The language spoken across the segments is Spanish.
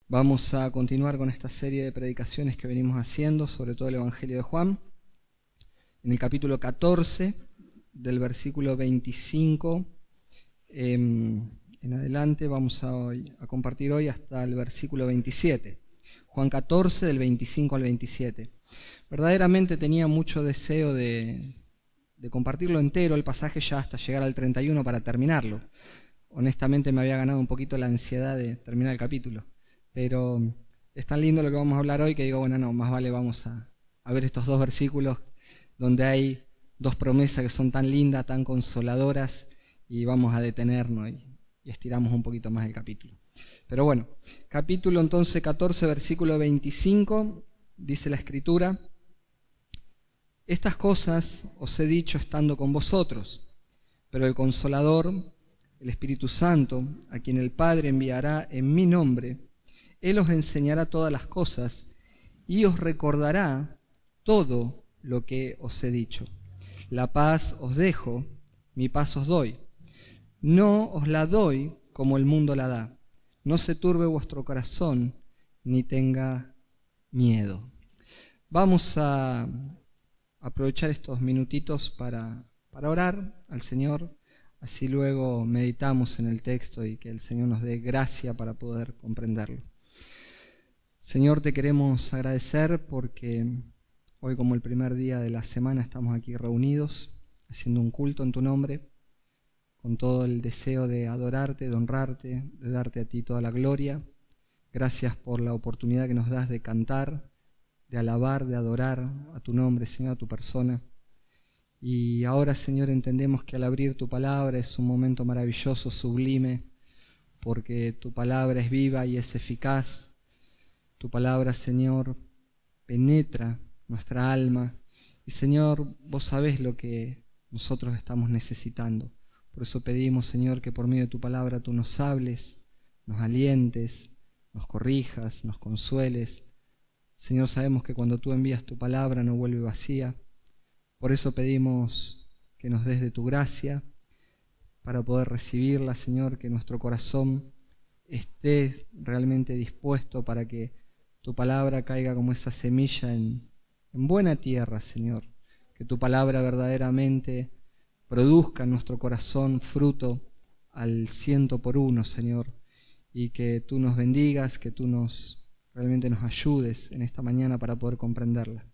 Vamos a continuar con esta serie de predicaciones que venimos haciendo sobre todo el Evangelio de Juan. En el capítulo 14, del versículo 25 en adelante, vamos a compartir hoy hasta el versículo 27. Juan 14, del 25 al 27. Verdaderamente tenía mucho deseo de compartirlo entero, el pasaje ya hasta llegar al 31 para terminarlo. Honestamente me había ganado un poquito la ansiedad de terminar el capítulo. Pero es tan lindo lo que vamos a hablar hoy que digo, bueno, no, más vale vamos a ver estos dos versículos donde hay dos promesas que son tan lindas, tan consoladoras, y vamos a detenernos y estiramos un poquito más el capítulo. Pero bueno, capítulo entonces 14, versículo 25, dice la Escritura: estas cosas os he dicho estando con vosotros, pero el Consolador, el Espíritu Santo, a quien el Padre enviará en mi nombre, Él os enseñará todas las cosas y os recordará todo lo que os he dicho. La paz os dejo, mi paz os doy. No os la doy como el mundo la da. No se turbe vuestro corazón, ni tenga miedo. Vamos a aprovechar estos minutitos para orar al Señor. Así luego meditamos en el texto y que el Señor nos dé gracia para poder comprenderlo. Señor, te queremos agradecer porque hoy, como el primer día de la semana, estamos aquí reunidos haciendo un culto en tu nombre, con todo el deseo de adorarte, de honrarte, de darte a ti toda la gloria. Gracias por la oportunidad que nos das de cantar, de alabar, de adorar a tu nombre, Señor, a tu persona. Y ahora, Señor, entendemos que al abrir tu palabra es un momento maravilloso, sublime, porque tu palabra es viva y es eficaz. Tu palabra, Señor, penetra nuestra alma. Y, Señor, vos sabés lo que nosotros estamos necesitando. Por eso pedimos, Señor, que por medio de tu palabra tú nos hables, nos alientes, nos corrijas, nos consueles. Señor, sabemos que cuando tú envías tu palabra no vuelve vacía. Por eso pedimos que nos des de tu gracia para poder recibirla, Señor, que nuestro corazón esté realmente dispuesto para que tu palabra caiga como esa semilla en buena tierra, Señor. Que tu palabra verdaderamente produzca en nuestro corazón fruto al 100%, Señor. Y que tú nos bendigas, que tú realmente nos ayudes en esta mañana para poder comprenderla.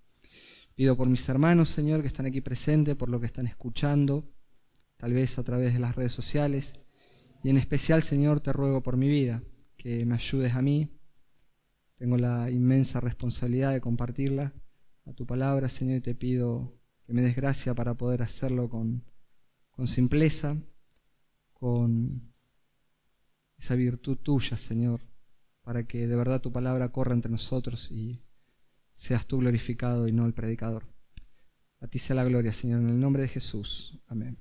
Pido por mis hermanos, Señor, que están aquí presentes, por lo que están escuchando, tal vez a través de las redes sociales. Y en especial, Señor, te ruego por mi vida, que me ayudes a mí. Tengo la inmensa responsabilidad de compartirla a tu palabra, Señor, y te pido que me des gracia para poder hacerlo con simpleza, con esa virtud tuya, Señor, para que de verdad tu palabra corra entre nosotros y seas tú glorificado y no el predicador. A ti sea la gloria, Señor, en el nombre de Jesús. Amén.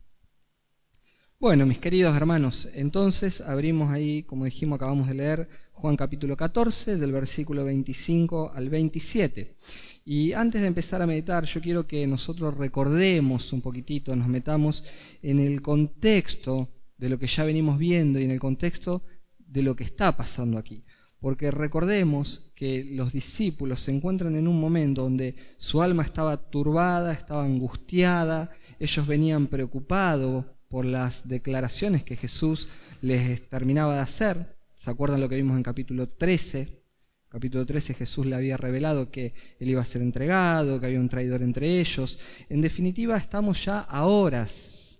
Bueno, mis queridos hermanos, entonces abrimos ahí, como dijimos, acabamos de leer Juan capítulo 14, del versículo 25 al 27. Y antes de empezar a meditar, yo quiero que nosotros recordemos un poquitito, nos metamos en el contexto de lo que ya venimos viendo y en el contexto de lo que está pasando aquí. Porque recordemos que los discípulos se encuentran en un momento donde su alma estaba turbada, estaba angustiada, ellos venían preocupados por las declaraciones que Jesús les terminaba de hacer. ¿Se acuerdan lo que vimos en capítulo 13? Capítulo 13 Jesús le había revelado que él iba a ser entregado, que había un traidor entre ellos. En definitiva, estamos ya a horas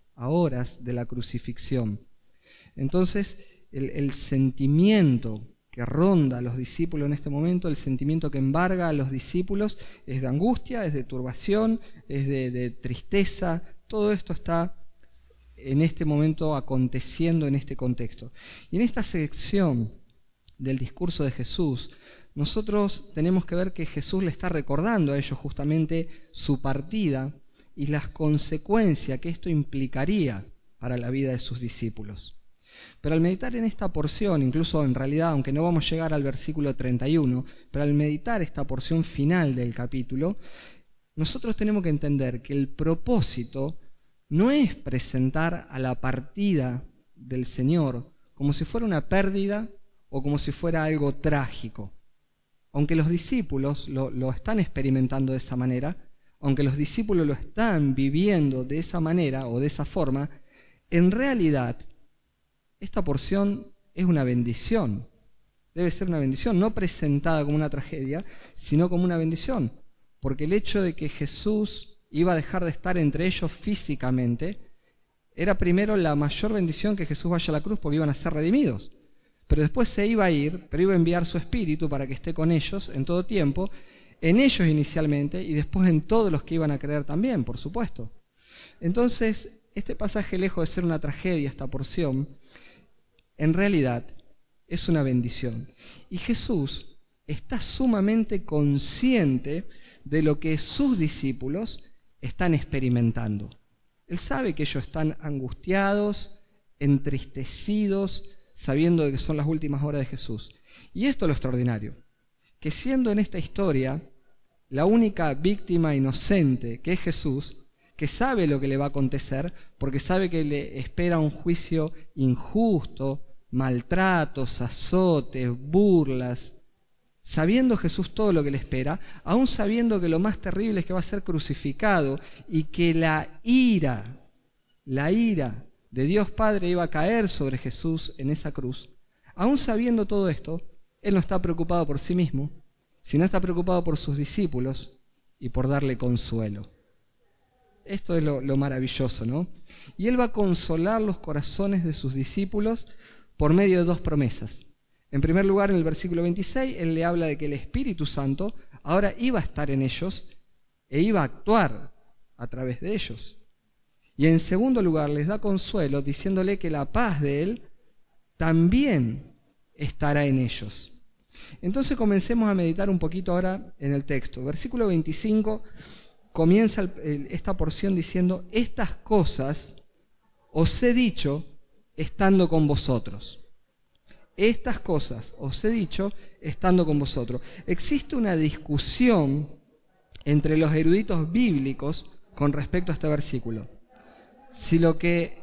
de la crucifixión. Entonces, el sentimiento que ronda a los discípulos en este momento, el sentimiento que embarga a los discípulos es de angustia, es de turbación, es de tristeza. Todo esto está en este momento aconteciendo en este contexto. Y en esta sección del discurso de Jesús, nosotros tenemos que ver que Jesús le está recordando a ellos justamente su partida y las consecuencias que esto implicaría para la vida de sus discípulos. Pero al meditar en esta porción, incluso en realidad, aunque no vamos a llegar al versículo 31, pero al meditar esta porción final del capítulo, nosotros tenemos que entender que el propósito no es presentar a la partida del Señor como si fuera una pérdida o como si fuera algo trágico. Aunque los discípulos lo están experimentando de esa manera, aunque los discípulos lo están viviendo de esa manera o de esa forma, en realidad esta porción es una bendición. Debe ser una bendición, no presentada como una tragedia, sino como una bendición. Porque el hecho de que Jesús iba a dejar de estar entre ellos físicamente, era primero la mayor bendición que Jesús vaya a la cruz porque iban a ser redimidos. Pero después se iba a ir, pero iba a enviar su Espíritu para que esté con ellos en todo tiempo, en ellos inicialmente y después en todos los que iban a creer también, por supuesto. Entonces, este pasaje, lejos de ser una tragedia, esta porción, en realidad es una bendición. Y Jesús está sumamente consciente de lo que sus discípulos están experimentando. Él sabe que ellos están angustiados, entristecidos, sabiendo que son las últimas horas de Jesús. Y esto es lo extraordinario, que siendo en esta historia la única víctima inocente, que es Jesús, que sabe lo que le va a acontecer, porque sabe que le espera un juicio injusto, maltratos, azotes, burlas, sabiendo Jesús todo lo que le espera, aún sabiendo que lo más terrible es que va a ser crucificado y que la ira de Dios Padre iba a caer sobre Jesús en esa cruz, aún sabiendo todo esto, Él no está preocupado por sí mismo, sino está preocupado por sus discípulos y por darle consuelo. Esto es lo maravilloso, ¿no? Y Él va a consolar los corazones de sus discípulos por medio de dos promesas. En primer lugar, en el versículo 26, Él le habla de que el Espíritu Santo ahora iba a estar en ellos e iba a actuar a través de ellos. Y en segundo lugar, les da consuelo diciéndole que la paz de Él también estará en ellos. Entonces comencemos a meditar un poquito ahora en el texto. Versículo 25 comienza esta porción diciendo: estas cosas os he dicho estando con vosotros. Estas cosas os he dicho estando con vosotros. Existe una discusión entre los eruditos bíblicos con respecto a este versículo. Si lo que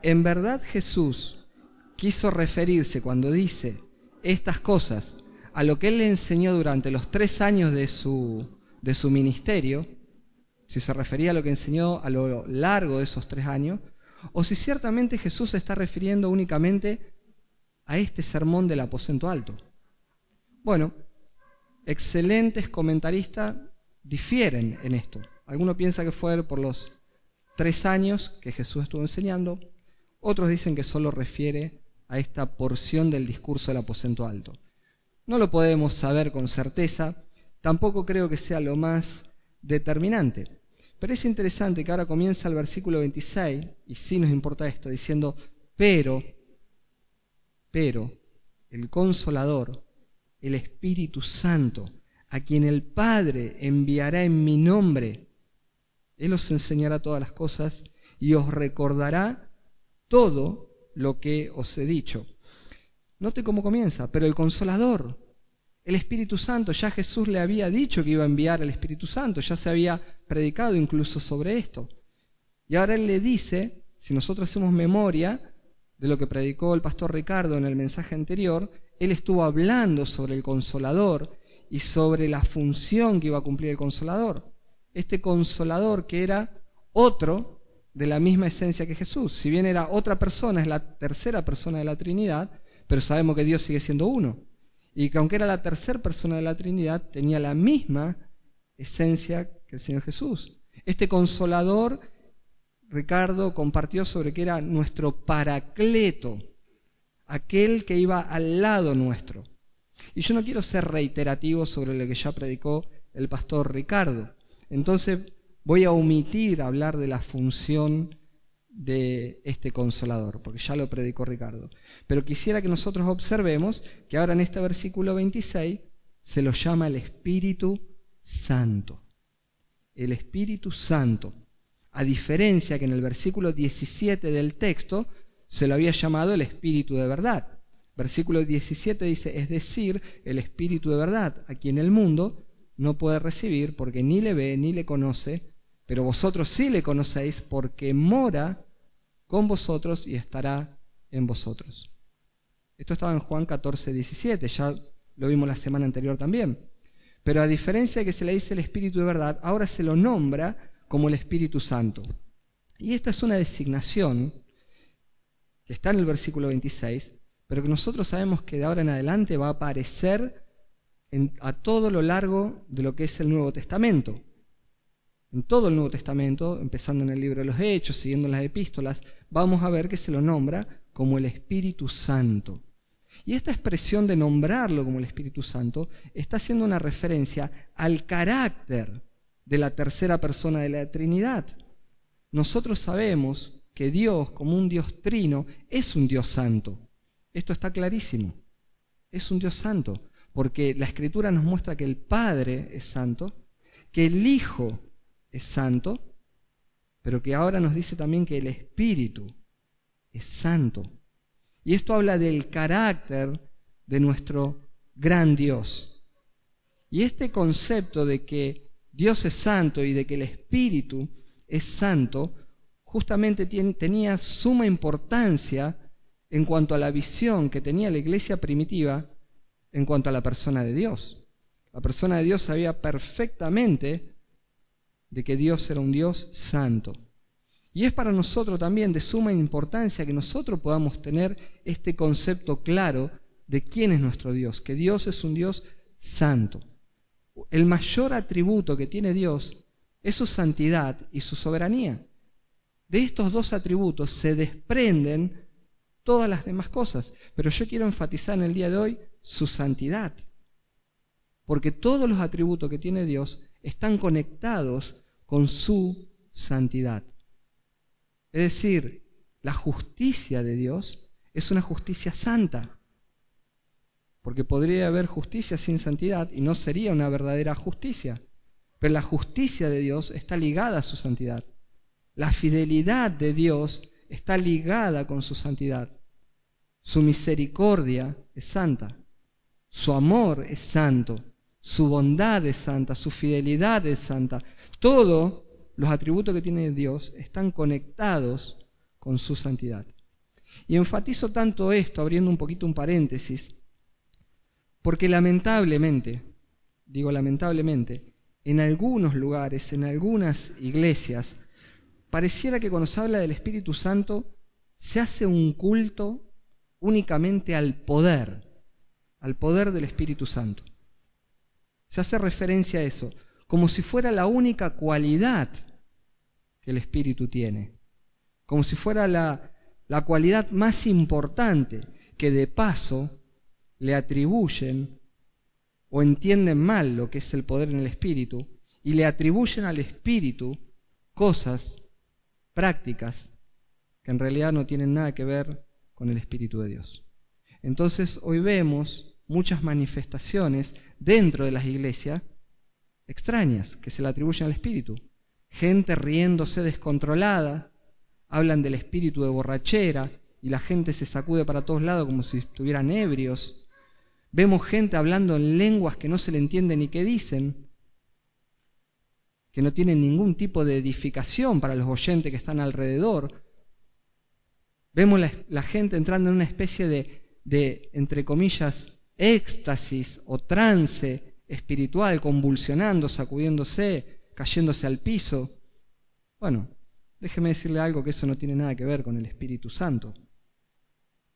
en verdad Jesús quiso referirse cuando dice estas cosas a lo que Él le enseñó durante los 3 años de su ministerio, si se refería a lo que enseñó a lo largo de esos 3 años, o si ciertamente Jesús se está refiriendo únicamente a este sermón del aposento alto. Bueno, excelentes comentaristas difieren en esto. Algunos piensan que fue por los 3 años que Jesús estuvo enseñando, otros dicen que solo refiere a esta porción del discurso del aposento alto. No lo podemos saber con certeza, tampoco creo que sea lo más determinante. Pero es interesante que ahora comienza el versículo 26, y sí nos importa esto, diciendo, pero el Consolador, el Espíritu Santo, a quien el Padre enviará en mi nombre, Él os enseñará todas las cosas y os recordará todo lo que os he dicho. Note cómo comienza, pero el Consolador, el Espíritu Santo, ya Jesús le había dicho que iba a enviar al Espíritu Santo, ya se había predicado incluso sobre esto. Y ahora Él le dice, si nosotros hacemos memoria de lo que predicó el pastor Ricardo en el mensaje anterior, Él estuvo hablando sobre el Consolador y sobre la función que iba a cumplir el Consolador. Este Consolador que era otro de la misma esencia que Jesús. Si bien era otra persona, es la tercera persona de la Trinidad, pero sabemos que Dios sigue siendo uno. Y que aunque era la tercera persona de la Trinidad, tenía la misma esencia que el Señor Jesús. Este Consolador, Ricardo compartió sobre que era nuestro Paracleto, aquel que iba al lado nuestro. Y yo no quiero ser reiterativo sobre lo que ya predicó el pastor Ricardo. Entonces voy a omitir hablar de la función de este Consolador, porque ya lo predicó Ricardo. Pero quisiera que nosotros observemos que ahora en este versículo 26 se lo llama el Espíritu Santo. El Espíritu Santo. A diferencia que en el versículo 17 del texto se lo había llamado el Espíritu de verdad. Versículo 17 dice, es decir, el Espíritu de verdad, a quien el mundo no puede recibir porque ni le ve ni le conoce, pero vosotros sí le conocéis porque mora con vosotros y estará en vosotros. Esto estaba en Juan 14, 17, ya lo vimos la semana anterior también. Pero a diferencia de que se le dice el Espíritu de verdad, ahora se lo nombra como el Espíritu Santo. Y esta es una designación que está en el versículo 26, pero que nosotros sabemos que de ahora en adelante va a aparecer a todo lo largo de lo que es el Nuevo Testamento. En todo el Nuevo Testamento, empezando en el libro de los Hechos, siguiendo las epístolas, vamos a ver que se lo nombra como el Espíritu Santo. Y esta expresión de nombrarlo como el Espíritu Santo está haciendo una referencia al carácter de la tercera persona de la Trinidad. Nosotros sabemos que Dios, como un Dios trino, es un Dios santo. Esto está clarísimo. Es un Dios santo, porque la Escritura nos muestra que el Padre es santo, que el Hijo es santo, pero que ahora nos dice también que el Espíritu es santo. Y esto habla del carácter de nuestro gran Dios. Y este concepto de que Dios es santo y de que el Espíritu es santo, justamente tenía suma importancia en cuanto a la visión que tenía la iglesia primitiva en cuanto a la persona de Dios. La persona de Dios sabía perfectamente de que Dios era un Dios santo. Y es para nosotros también de suma importancia que nosotros podamos tener este concepto claro de quién es nuestro Dios, que Dios es un Dios santo. El mayor atributo que tiene Dios es su santidad y su soberanía. De estos dos atributos se desprenden todas las demás cosas, pero yo quiero enfatizar en el día de hoy su santidad, porque todos los atributos que tiene Dios están conectados con su santidad. Es decir, la justicia de Dios es una justicia santa, porque podría haber justicia sin santidad y no sería una verdadera justicia, pero la justicia de Dios está ligada a su santidad. La fidelidad de Dios está ligada con su santidad. Su misericordia es santa, su amor es santo, su bondad es santa, su fidelidad es santa. Todos los atributos que tiene Dios están conectados con su santidad. Y enfatizo tanto esto, abriendo un poquito un paréntesis, porque lamentablemente, en algunos lugares, en algunas iglesias, pareciera que cuando se habla del Espíritu Santo se hace un culto únicamente al poder del Espíritu Santo. Se hace referencia a eso, como si fuera la única cualidad que el Espíritu tiene, como si fuera la cualidad más importante, que de paso le atribuyen o entienden mal lo que es el poder en el Espíritu y le atribuyen al Espíritu cosas, prácticas, que en realidad no tienen nada que ver con el Espíritu de Dios. Entonces hoy vemos muchas manifestaciones dentro de las iglesias extrañas que se le atribuyen al Espíritu. Gente riéndose descontrolada, hablan del espíritu de borrachera y la gente se sacude para todos lados como si estuvieran ebrios. Vemos gente hablando en lenguas que no se le entiende ni qué dicen, que no tienen ningún tipo de edificación para los oyentes que están alrededor. Vemos la gente entrando en una especie de, entre comillas, éxtasis o trance espiritual, convulsionando, sacudiéndose, cayéndose al piso. Bueno, déjeme decirle algo, que eso no tiene nada que ver con el Espíritu Santo.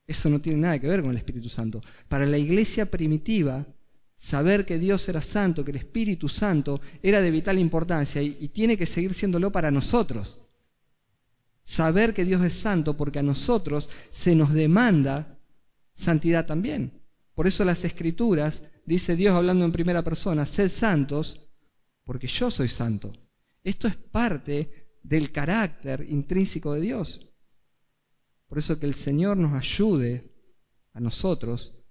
Eso no tiene nada que ver con el Espíritu Santo. Para la iglesia primitiva, saber que Dios era santo, que el Espíritu Santo era de vital importancia y tiene que seguir siéndolo para nosotros. Saber que Dios es santo, porque a nosotros se nos demanda santidad también. Por eso las Escrituras, dice Dios hablando en primera persona, sed santos porque yo soy santo. Esto es parte del carácter intrínseco de Dios. Por eso que el Señor nos ayude a nosotros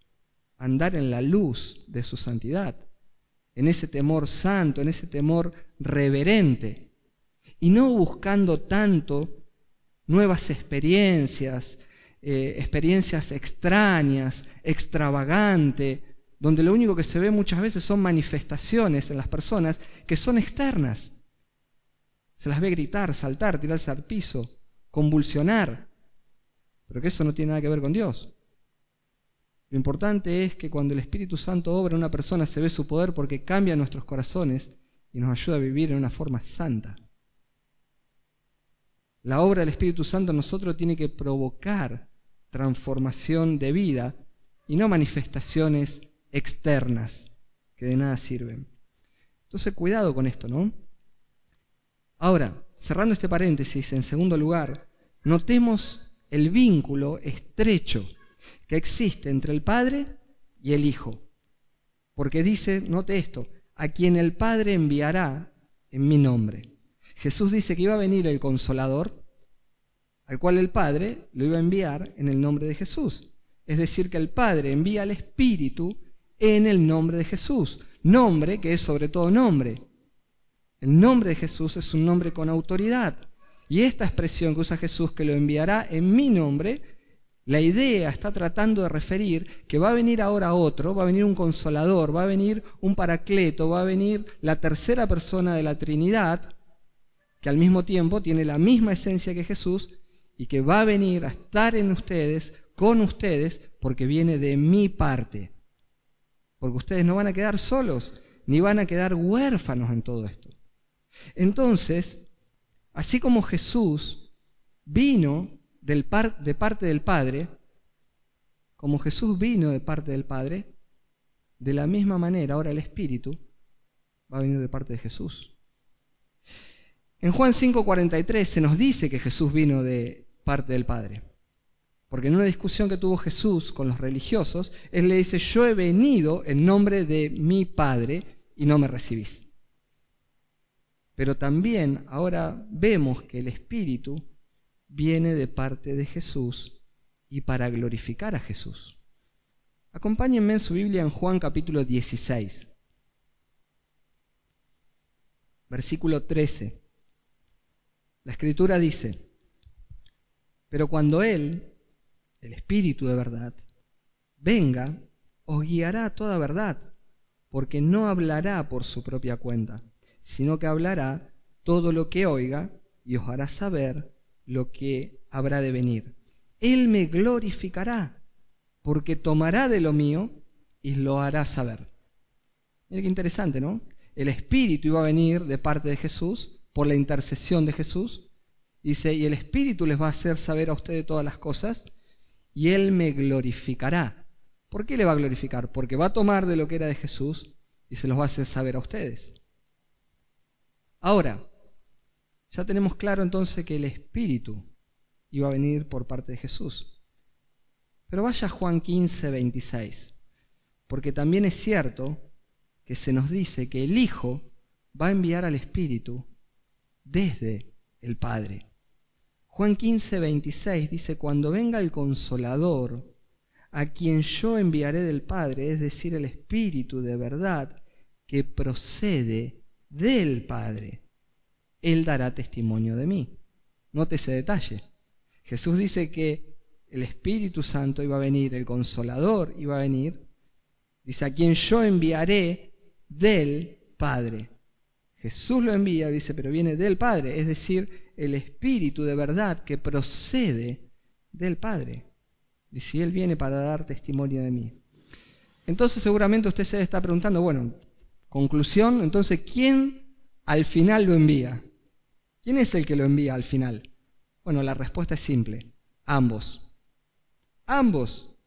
a andar en la luz de su santidad, en ese temor santo, en ese temor reverente, y no buscando tanto nuevas experiencias, experiencias extrañas, extravagantes, donde lo único que se ve muchas veces son manifestaciones en las personas que son externas. Se las ve gritar, saltar, tirarse al piso, convulsionar, pero que eso no tiene nada que ver con Dios. Lo importante es que cuando el Espíritu Santo obra en una persona se ve su poder porque cambia nuestros corazones y nos ayuda a vivir en una forma santa. La obra del Espíritu Santo en nosotros tiene que provocar transformación de vida y no manifestaciones externas que de nada sirven. Entonces, cuidado con esto, ¿no? Ahora, cerrando este paréntesis, en segundo lugar, notemos el vínculo estrecho que existe entre el Padre y el Hijo. Porque dice, note esto, a quien el Padre enviará en mi nombre. Jesús dice que iba a venir el Consolador, al cual el Padre lo iba a enviar en el nombre de Jesús. Es decir, que el Padre envía al Espíritu en el nombre de Jesús. Nombre que es sobre todo nombre. El nombre de Jesús es un nombre con autoridad. Y esta expresión que usa Jesús, que lo enviará en mi nombre, la idea está tratando de referir que va a venir ahora otro, va a venir un Consolador, va a venir un Paracleto, va a venir la tercera persona de la Trinidad, que al mismo tiempo tiene la misma esencia que Jesús y que va a venir a estar en ustedes, con ustedes, porque viene de mi parte. Porque ustedes no van a quedar solos, ni van a quedar huérfanos en todo esto. Entonces, así como Jesús vino de parte del Padre, como Jesús vino de parte del Padre, de la misma manera ahora el Espíritu va a venir de parte de Jesús. En Juan 5:43 se nos dice que Jesús vino de parte del Padre. Porque en una discusión que tuvo Jesús con los religiosos, Él le dice, yo he venido en nombre de mi Padre y no me recibís. Pero también ahora vemos que el Espíritu viene de parte de Jesús y para glorificar a Jesús. Acompáñenme en su Biblia en Juan capítulo 16, versículo 13. La Escritura dice, pero cuando Él, el Espíritu de verdad, venga, os guiará a toda verdad, porque no hablará por su propia cuenta, sino que hablará todo lo que oiga y os hará saber lo que habrá de venir. Él me glorificará, porque tomará de lo mío y lo hará saber. Mira qué interesante, ¿no? El Espíritu iba a venir de parte de Jesús, por la intercesión de Jesús. Dice, y el Espíritu les va a hacer saber a ustedes todas las cosas, y Él me glorificará. ¿Por qué le va a glorificar? Porque va a tomar de lo que era de Jesús y se los va a hacer saber a ustedes. Ahora, ya tenemos claro entonces que el Espíritu iba a venir por parte de Jesús. Pero vaya a Juan 15:26, porque también es cierto que se nos dice que el Hijo va a enviar al Espíritu desde el Padre. Juan 15:26 dice, cuando venga el Consolador, a quien yo enviaré del Padre, es decir, el Espíritu de verdad, que procede del Padre, Él dará testimonio de mí. Note ese detalle. Jesús dice que el Espíritu Santo iba a venir, el Consolador iba a venir. Dice, a quien yo enviaré del Padre. Jesús lo envía, dice, pero viene del Padre, es decir, el Espíritu de verdad que procede del Padre. Dice, Él viene para dar testimonio de mí. Entonces seguramente usted se está preguntando, bueno, conclusión, entonces, ¿quién al final lo envía? ¿Quién es el que lo envía al final? Bueno, la respuesta es simple, ambos. Ambos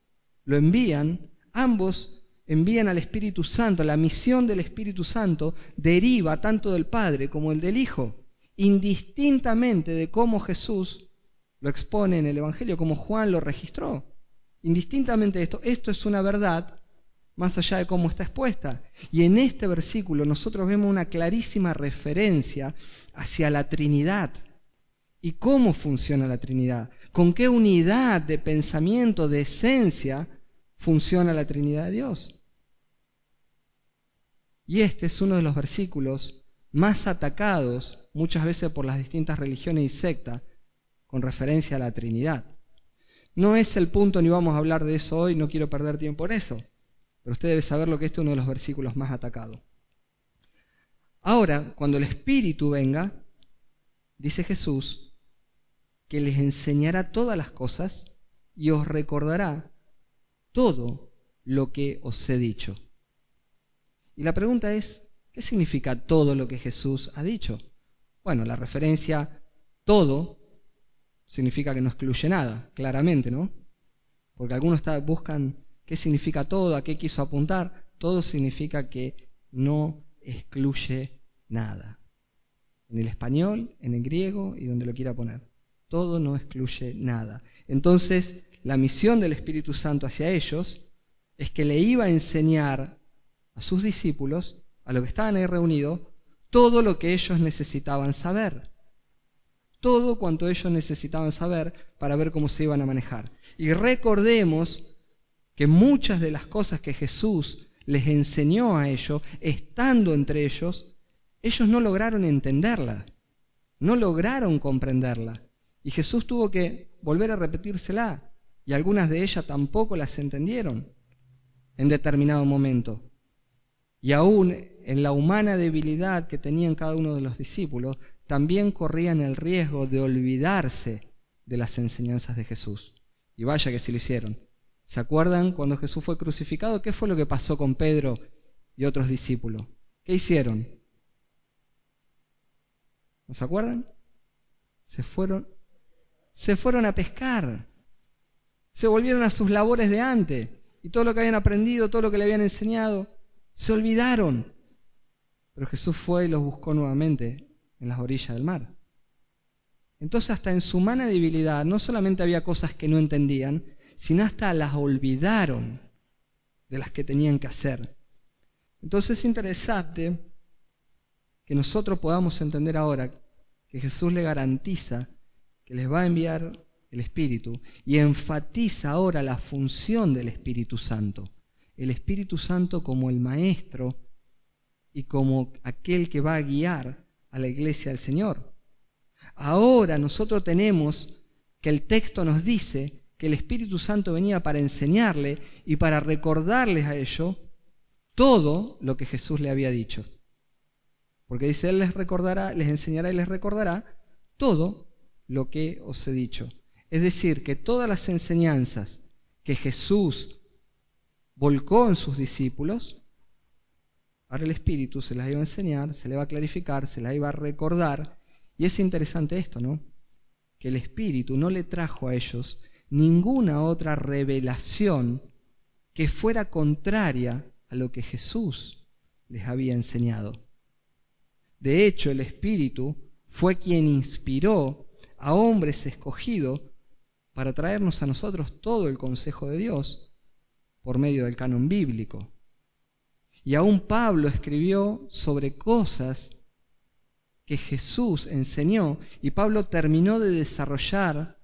lo envían, ambos envían al Espíritu Santo. La misión del Espíritu Santo deriva tanto del Padre como el del Hijo, indistintamente de cómo Jesús lo expone en el Evangelio, como Juan lo registró. Indistintamente de esto, esto es una verdad más allá de cómo está expuesta. Y en este versículo nosotros vemos una clarísima referencia hacia la Trinidad. ¿Y cómo funciona la Trinidad? ¿Con qué unidad de pensamiento, de esencia, funciona la Trinidad de Dios? Y este es uno de los versículos más atacados muchas veces por las distintas religiones y sectas con referencia a la Trinidad. No es el punto ni vamos a hablar de eso hoy, no quiero perder tiempo en eso, pero usted debe saber lo que este es uno de los versículos más atacados. Ahora, cuando el Espíritu venga, dice Jesús, que les enseñará todas las cosas y os recordará todo lo que os he dicho. Y la pregunta es, ¿qué significa todo lo que Jesús ha dicho? Bueno, la referencia todo significa que no excluye nada, claramente, ¿no? Porque algunos buscan qué significa todo, a qué quiso apuntar. Todo significa que no excluye nada. En el español, en el griego y donde lo quiera poner. Todo no excluye nada. Entonces, la misión del Espíritu Santo hacia ellos es que le iba a enseñar a sus discípulos, a los que estaban ahí reunidos, todo lo que ellos necesitaban saber. Todo cuanto ellos necesitaban saber para ver cómo se iban a manejar. Y recordemos que muchas de las cosas que Jesús les enseñó a ellos, estando entre ellos no lograron entenderla, no lograron comprenderla. Y Jesús tuvo que volver a repetírsela, y algunas de ellas tampoco las entendieron en determinado momento. Y aún en la humana debilidad que tenían cada uno de los discípulos, también corrían el riesgo de olvidarse de las enseñanzas de Jesús. Y vaya que sí lo hicieron. ¿Se acuerdan cuando Jesús fue crucificado? ¿Qué fue lo que pasó con Pedro y otros discípulos? ¿Qué hicieron? ¿No se acuerdan? Se fueron a pescar. Se volvieron a sus labores de antes. Y todo lo que habían aprendido, todo lo que le habían enseñado, se olvidaron. Pero Jesús fue y los buscó nuevamente en las orillas del mar. Entonces hasta en su humana debilidad no solamente había cosas que no entendían, sino hasta las olvidaron de las que tenían que hacer. Entonces es interesante que nosotros podamos entender ahora que Jesús le garantiza que les va a enviar el Espíritu y enfatiza ahora la función del Espíritu Santo. El Espíritu Santo como el Maestro y como aquel que va a guiar a la iglesia del Señor. Ahora nosotros tenemos que el texto nos dice que el Espíritu Santo venía para enseñarle y para recordarles a ellos todo lo que Jesús le había dicho. Porque dice, Él les recordará, les enseñará y les recordará todo lo que os he dicho. Es decir, que todas las enseñanzas que Jesús volcó en sus discípulos, ahora el Espíritu se las iba a enseñar, se le va a clarificar, se las iba a recordar. Y es interesante esto, ¿no? Que el Espíritu no le trajo a ellos ninguna otra revelación que fuera contraria a lo que Jesús les había enseñado. De hecho, el Espíritu fue quien inspiró a hombres escogidos para traernos a nosotros todo el consejo de Dios por medio del canon bíblico. Y aún Pablo escribió sobre cosas que Jesús enseñó, y Pablo terminó de desarrollar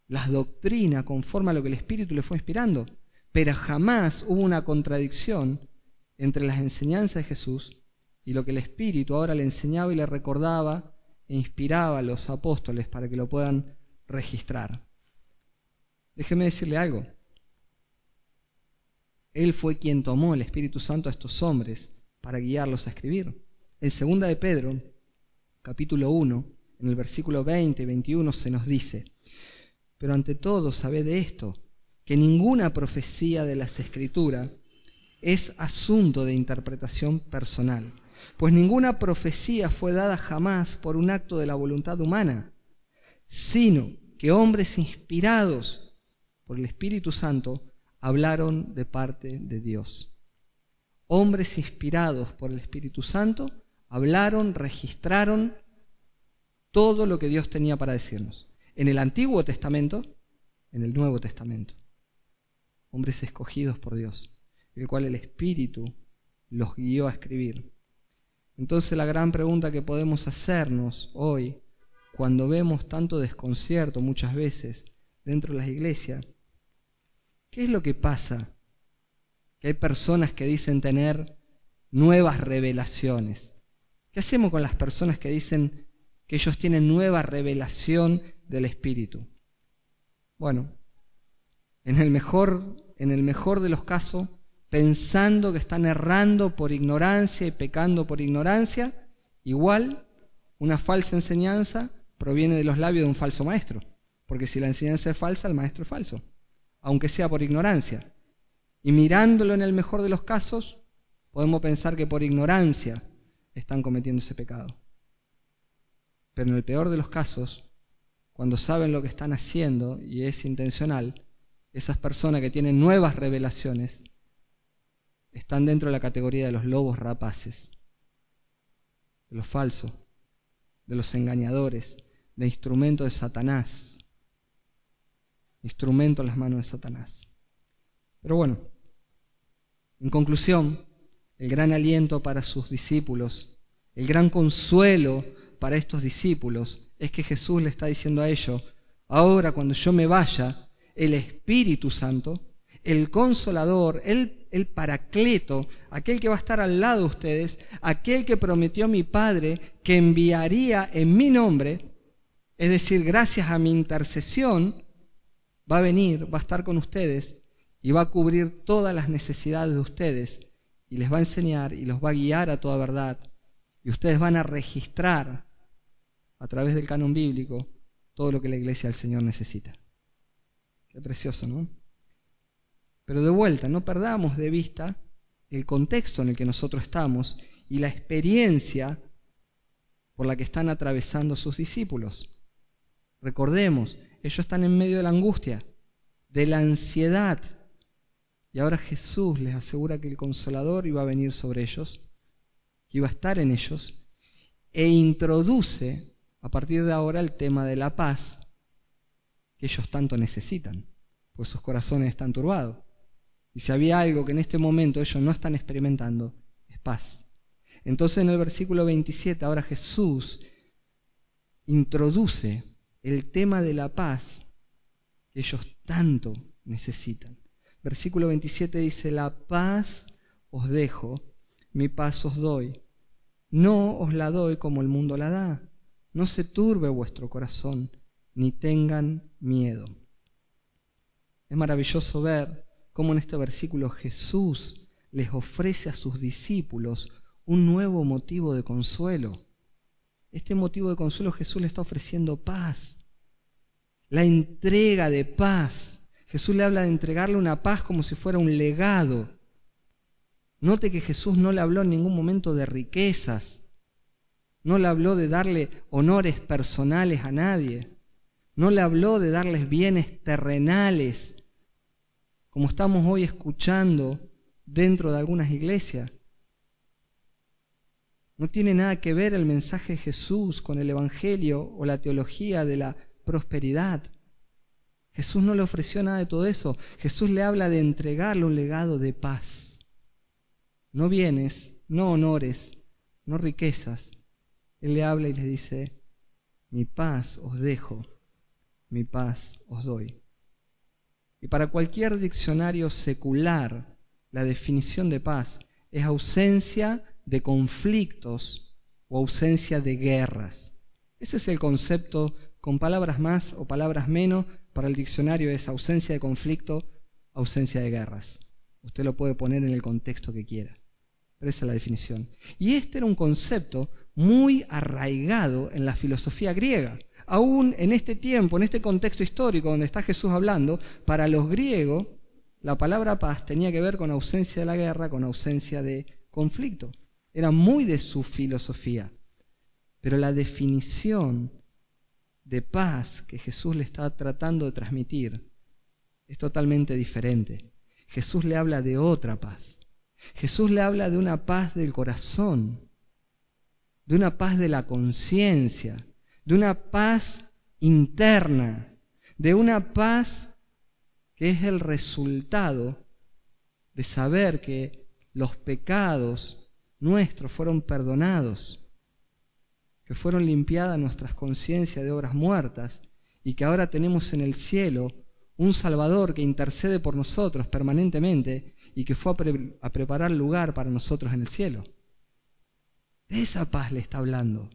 las doctrinas conforme a lo que el Espíritu le fue inspirando. Pero jamás hubo una contradicción entre las enseñanzas de Jesús y lo que el Espíritu ahora le enseñaba y le recordaba e inspiraba a los apóstoles para que lo puedan registrar. Déjeme decirle algo. Él fue quien tomó el Espíritu Santo a estos hombres para guiarlos a escribir. En 2 de Pedro, capítulo 1, en el versículo 20 y 21 se nos dice: pero ante todo sabed de esto, que ninguna profecía de las Escrituras es asunto de interpretación personal, pues ninguna profecía fue dada jamás por un acto de la voluntad humana, sino que hombres inspirados por el Espíritu Santo hablaron de parte de Dios. Hombres inspirados por el Espíritu Santo hablaron, registraron todo lo que Dios tenía para decirnos. En el Antiguo Testamento, en el Nuevo Testamento. Hombres escogidos por Dios, el cual el Espíritu los guió a escribir. Entonces la gran pregunta que podemos hacernos hoy, cuando vemos tanto desconcierto muchas veces dentro de las iglesias, ¿qué es lo que pasa? Que hay personas que dicen tener nuevas revelaciones. ¿Qué hacemos con las personas que dicen que ellos tienen nueva revelación del Espíritu? Bueno, en el mejor de los casos, pensando que están errando por ignorancia y pecando por ignorancia, igual una falsa enseñanza proviene de los labios de un falso maestro, porque si la enseñanza es falsa, el maestro es falso, aunque sea por ignorancia. Y mirándolo en el mejor de los casos, podemos pensar que por ignorancia están cometiendo ese pecado. Pero en el peor de los casos, cuando saben lo que están haciendo y es intencional, esas personas que tienen nuevas revelaciones están dentro de la categoría de los lobos rapaces, de los falsos, de los engañadores, de instrumentos de Satanás, instrumentos en las manos de Satanás. Pero bueno, en conclusión, el gran aliento para sus discípulos, el gran consuelo para estos discípulos, es que Jesús le está diciendo a ellos: ahora cuando yo me vaya, el Espíritu Santo, el Consolador, el Paracleto, aquel que va a estar al lado de ustedes, aquel que prometió mi Padre que enviaría en mi nombre, es decir, gracias a mi intercesión, va a venir, va a estar con ustedes y va a cubrir todas las necesidades de ustedes y les va a enseñar y los va a guiar a toda verdad. Y ustedes van a registrar a través del canon bíblico todo lo que la iglesia del Señor necesita. Qué precioso, ¿no? Pero de vuelta, no perdamos de vista el contexto en el que nosotros estamos y la experiencia por la que están atravesando sus discípulos. Recordemos, ellos están en medio de la angustia, de la ansiedad, y ahora Jesús les asegura que el Consolador iba a venir sobre ellos, que iba a estar en ellos, e introduce a partir de ahora el tema de la paz que ellos tanto necesitan, pues sus corazones están turbados. Y si había algo que en este momento ellos no están experimentando, es paz. Entonces en el versículo 27 ahora Jesús introduce el tema de la paz que ellos tanto necesitan. Versículo 27 dice: la paz os dejo, mi paz os doy. No os la doy como el mundo la da. No se turbe vuestro corazón, ni tengan miedo. Es maravilloso ver cómo en este versículo Jesús les ofrece a sus discípulos un nuevo motivo de consuelo. Este motivo de consuelo Jesús le está ofreciendo paz, la entrega de paz. Jesús le habla de entregarle una paz como si fuera un legado. Note que Jesús no le habló en ningún momento de riquezas, no le habló de darle honores personales a nadie, no le habló de darles bienes terrenales, como estamos hoy escuchando dentro de algunas iglesias. No tiene nada que ver el mensaje de Jesús con el evangelio o la teología de la prosperidad. Jesús no le ofreció nada de todo eso. Jesús le habla de entregarle un legado de paz. No bienes, no honores, no riquezas. Él le habla y le dice: mi paz os dejo, mi paz os doy. Y para cualquier diccionario secular, la definición de paz es ausencia de conflictos o ausencia de guerras. Ese es el concepto, con palabras más o palabras menos. Para el diccionario es ausencia de conflicto, ausencia de guerras. Usted lo puede poner en el contexto que quiera, pero esa es la definición. Y este era un concepto muy arraigado en la filosofía griega. Aún en este tiempo, en este contexto histórico donde está Jesús hablando, para los griegos la palabra paz tenía que ver con ausencia de la guerra, con ausencia de conflicto. Era muy de su filosofía. Pero la definición de paz que Jesús le está tratando de transmitir es totalmente diferente. Jesús le habla de otra paz. Jesús le habla de una paz del corazón, de una paz de la conciencia, de una paz interna, de una paz que es el resultado de saber que los pecados nuestros fueron perdonados, que fueron limpiadas nuestras conciencias de obras muertas y que ahora tenemos en el cielo un Salvador que intercede por nosotros permanentemente y que fue a preparar lugar para nosotros en el cielo. De esa paz le está hablando.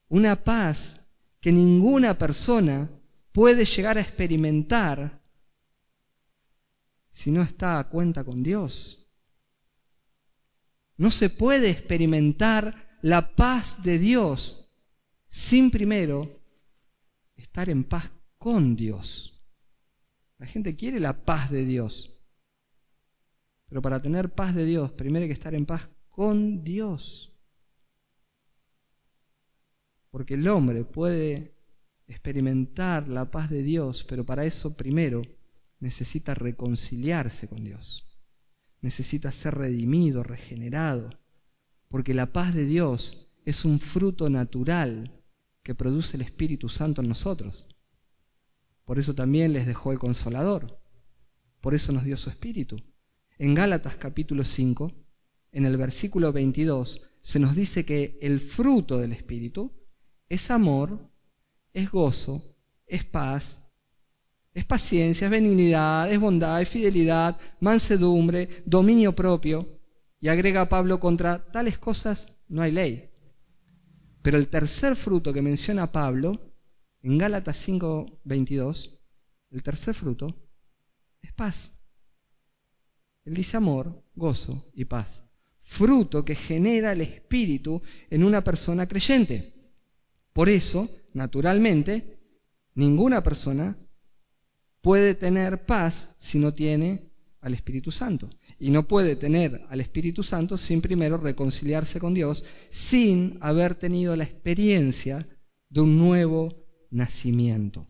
Una paz que ninguna persona puede llegar a experimentar si no está a cuenta con Dios. No se puede experimentar la paz de Dios sin primero estar en paz con Dios. La gente quiere la paz de Dios, Pero para tener paz de Dios, primero hay que estar en paz con Dios. Porque el hombre puede experimentar la paz de Dios, pero para eso primero necesita reconciliarse con Dios. Necesita ser redimido, regenerado. Porque la paz de Dios es un fruto natural que produce el Espíritu Santo en nosotros. Por eso también les dejó el Consolador. Por eso nos dio su Espíritu. En Gálatas capítulo 5, en el versículo 22, se nos dice que el fruto del Espíritu es amor, es gozo, es paz, es paciencia, es benignidad, es bondad, es fidelidad, mansedumbre, dominio propio. Y agrega Pablo, contra tales cosas no hay ley. Pero el tercer fruto que menciona Pablo, en Gálatas 5, 22, el tercer fruto es paz. Él dice amor, gozo y paz. Fruto que genera el Espíritu en una persona creyente. Por eso, naturalmente, ninguna persona puede tener paz si no tiene al Espíritu Santo. Y no puede tener al Espíritu Santo sin primero reconciliarse con Dios, sin haber tenido la experiencia de un nuevo nacimiento.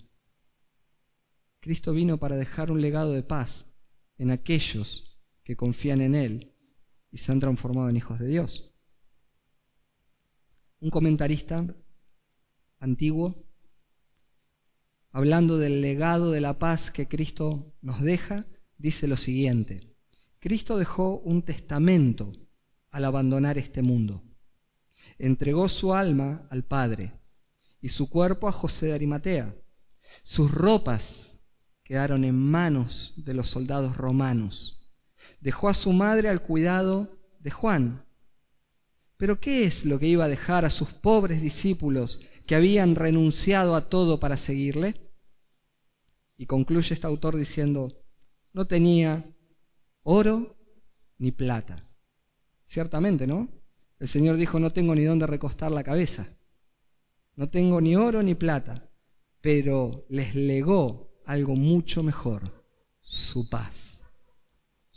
Cristo vino para dejar un legado de paz en aquellos que confían en Él y se han transformado en hijos de Dios. Un comentarista antiguo, hablando del legado de la paz que Cristo nos deja, dice lo siguiente: Cristo dejó un testamento al abandonar este mundo. Entregó su alma al Padre y su cuerpo a José de Arimatea. Sus ropas quedaron en manos de los soldados romanos. Dejó a su madre al cuidado de Juan. ¿Pero qué es lo que iba a dejar a sus pobres discípulos que habían renunciado a todo para seguirle? Y concluye este autor diciendo: no tenía oro ni plata. Ciertamente, ¿no? El Señor dijo: no tengo ni dónde recostar la cabeza. No tengo ni oro ni plata, pero les legó algo mucho mejor: su paz.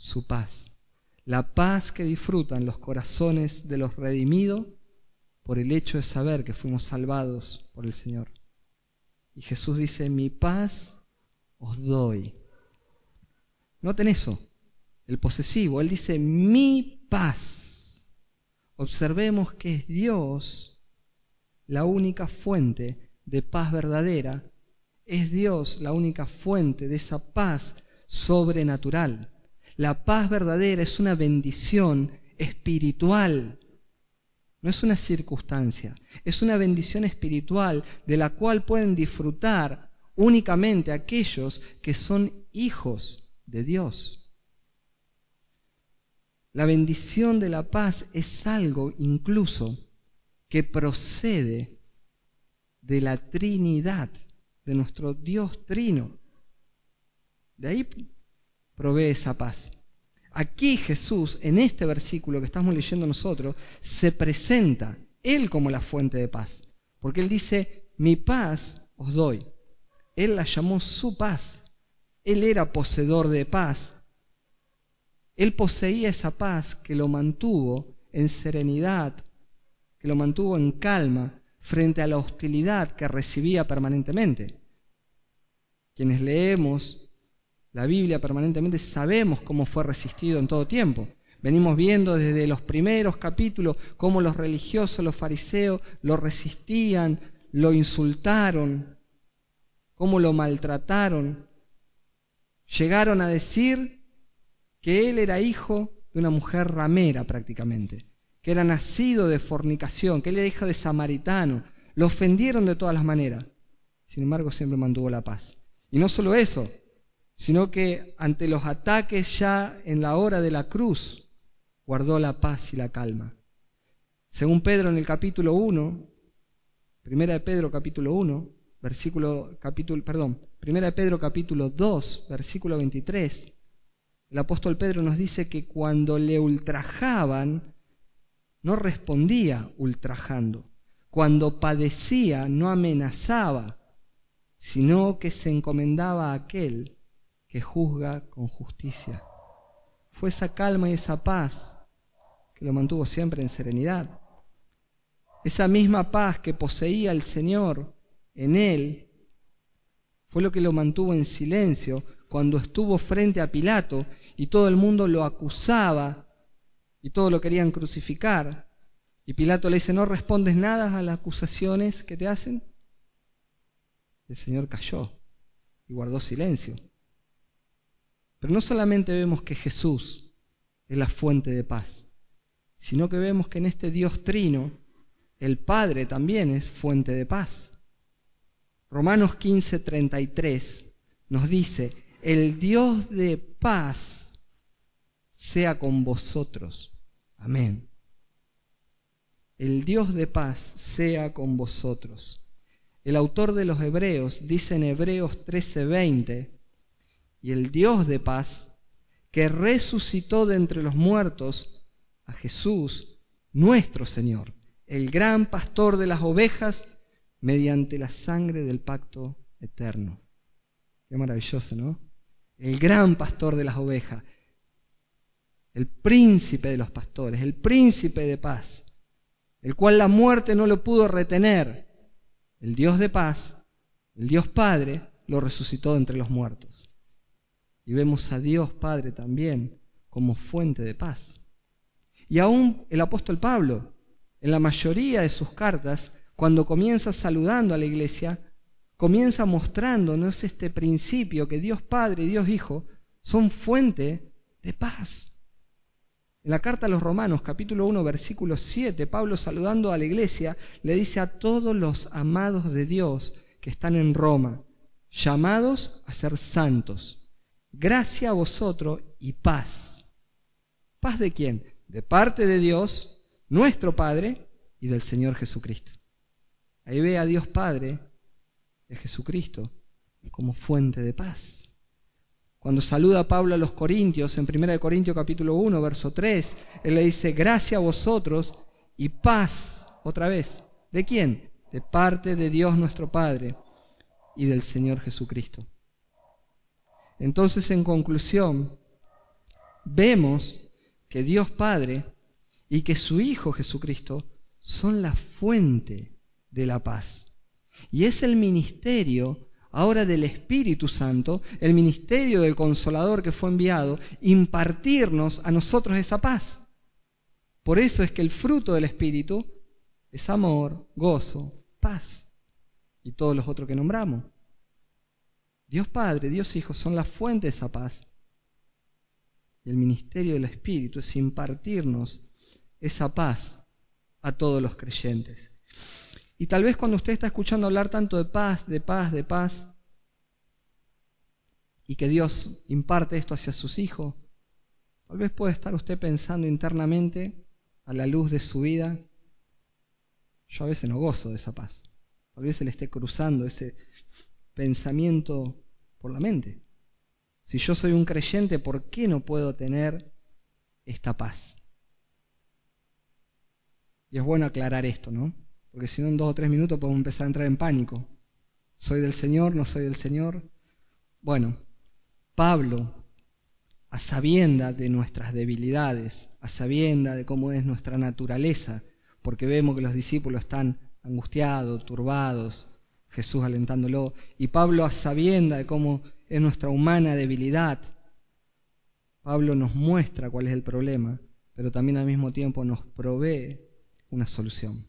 Su paz. La paz que disfrutan los corazones de los redimidos por el hecho de saber que fuimos salvados por el Señor. Y Jesús dice: mi paz os doy. Noten eso, el posesivo. Él dice: mi paz. Observemos que es Dios la única fuente de paz verdadera. Es Dios la única fuente de esa paz sobrenatural. La paz verdadera es una bendición espiritual. No es una circunstancia, es una bendición espiritual de la cual pueden disfrutar únicamente aquellos que son hijos de Dios. La bendición de la paz es algo incluso que procede de la Trinidad, de nuestro Dios Trino. De ahí provee esa paz. Aquí Jesús, en este versículo que estamos leyendo nosotros, se presenta Él como la fuente de paz. Porque Él dice: mi paz os doy. Él la llamó su paz. Él era poseedor de paz. Él poseía esa paz que lo mantuvo en serenidad, que lo mantuvo en calma frente a la hostilidad que recibía permanentemente. Quienes leemos la Biblia permanentemente sabemos cómo fue resistido en todo tiempo. Venimos viendo desde los primeros capítulos cómo los religiosos, los fariseos, lo resistían, lo insultaron, cómo lo maltrataron. Llegaron a decir que él era hijo de una mujer ramera prácticamente, que era nacido de fornicación, que él era hijo de samaritano. Lo ofendieron de todas las maneras. Sin embargo, siempre mantuvo la paz. Y no solo eso, sino que ante los ataques ya en la hora de la cruz, guardó la paz y la calma. Según Pedro en el capítulo 1, Primera de Pedro capítulo 1, Primera de Pedro capítulo 2, versículo 23, el apóstol Pedro nos dice que cuando le ultrajaban, no respondía ultrajando. Cuando padecía, no amenazaba, sino que se encomendaba a aquel que juzga con justicia. fue esa calma y esa paz que lo mantuvo siempre en serenidad. Esa misma paz que poseía el Señor en él fue lo que lo mantuvo en silencio cuando estuvo frente a Pilato y todo el mundo lo acusaba y todos lo querían crucificar. Y Pilato le dice: ¿no respondes nada a las acusaciones que te hacen? El Señor calló y guardó silencio. Pero no solamente vemos que Jesús es la fuente de paz, sino que vemos que en este Dios trino, el Padre también es fuente de paz. Romanos 15:33 nos dice: el Dios de paz sea con vosotros. Amén. El Dios de paz sea con vosotros. El autor de los Hebreos dice en Hebreos 13:20: y el Dios de paz, que resucitó de entre los muertos a Jesús, nuestro Señor, el gran pastor de las ovejas, mediante la sangre del pacto eterno. Qué maravilloso, ¿no? El gran pastor de las ovejas, el príncipe de los pastores, el príncipe de paz, el cual la muerte no lo pudo retener. El Dios de paz, el Dios Padre, lo resucitó de entre los muertos. Y vemos a Dios Padre también como fuente de paz. Y aún el apóstol Pablo, en la mayoría de sus cartas, cuando comienza saludando a la iglesia, comienza mostrándonos este principio que Dios Padre y Dios Hijo son fuente de paz. En la carta a los Romanos, capítulo 1, versículo 7, Pablo, saludando a la iglesia, le dice: a todos los amados de Dios que están en Roma, llamados a ser santos, gracia a vosotros y paz. ¿Paz de quién? De parte de Dios, nuestro Padre, y del Señor Jesucristo. Ahí ve a Dios Padre, de Jesucristo, como fuente de paz. Cuando saluda a Pablo a los Corintios, en 1 Corintios capítulo 1, verso 3, él le dice: gracia a vosotros y paz, otra vez. ¿De quién? De parte de Dios nuestro Padre y del Señor Jesucristo. Entonces, en conclusión, vemos que Dios Padre y que su Hijo Jesucristo son la fuente de la paz. Y es el ministerio ahora del Espíritu Santo, el ministerio del Consolador que fue enviado, impartirnos a nosotros esa paz. Por eso es que el fruto del Espíritu es amor, gozo, paz y todos los otros que nombramos. Dios Padre, Dios Hijo son la fuente de esa paz. Y el ministerio del Espíritu es impartirnos esa paz a todos los creyentes. Y tal vez cuando usted está escuchando hablar tanto de paz, de paz, de paz, y que Dios imparte esto hacia sus hijos, tal vez puede estar usted pensando internamente, a la luz de su vida: yo a veces no gozo de esa paz. Tal vez se le esté cruzando ese pensamiento por la mente. Si yo soy un creyente, ¿por qué no puedo tener esta paz? Y es bueno aclarar esto, ¿no? Porque si no, en 2 o 3 minutos podemos empezar a entrar en pánico. ¿Soy del Señor? ¿No soy del Señor? Bueno, Pablo, a sabienda de nuestras debilidades, a sabienda de cómo es nuestra naturaleza, porque vemos que los discípulos están angustiados, turbados, Jesús alentándolo, y Pablo, a sabienda de cómo es nuestra humana debilidad, Pablo nos muestra cuál es el problema, pero también al mismo tiempo nos provee una solución.